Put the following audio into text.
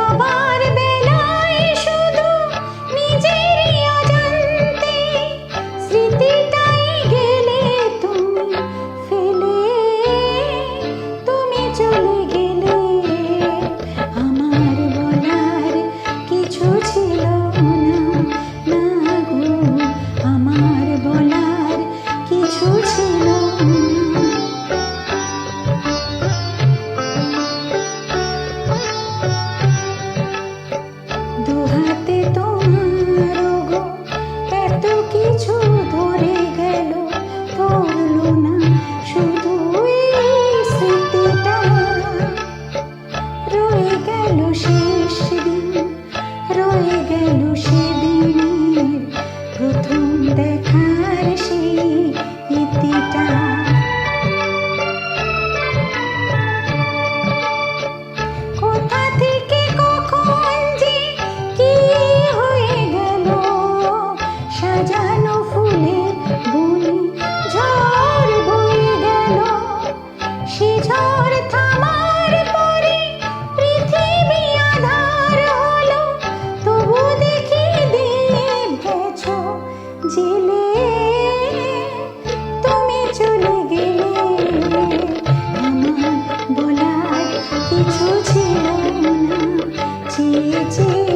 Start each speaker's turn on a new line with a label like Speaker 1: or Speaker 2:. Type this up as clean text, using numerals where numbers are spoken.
Speaker 1: সবার বেলায় শুধু নিজেরই অজান্তে স্মৃতিটাই গেলে তুমি ফেলে, তুমি চলে গেলে। আমার বলার কিছু ছিল না, না গো, আমার বলার কিছু ছিল না। দুহাতে তোমার গো এত কিছু ধরে গেল, ধরলো না শুধু এই স্মৃতিটা। রয়ে গেল শেষ দিন, রয়ে গেল সেদিনের প্রথম দেখার সেই ইতিটা। কোথা থেকে কখন যে কি হয়ে গেল, সাজানো ফুলের বনে ঝড় বয়ে গেল। সে ঝড় থামার পরে পৃথিবী আঁধার হলো, তবু দেখি দীপ গেছো জেলে, তুমি চলে গেলে। আমার বলার কিছু ছিল না, চেয়ে চেয়ে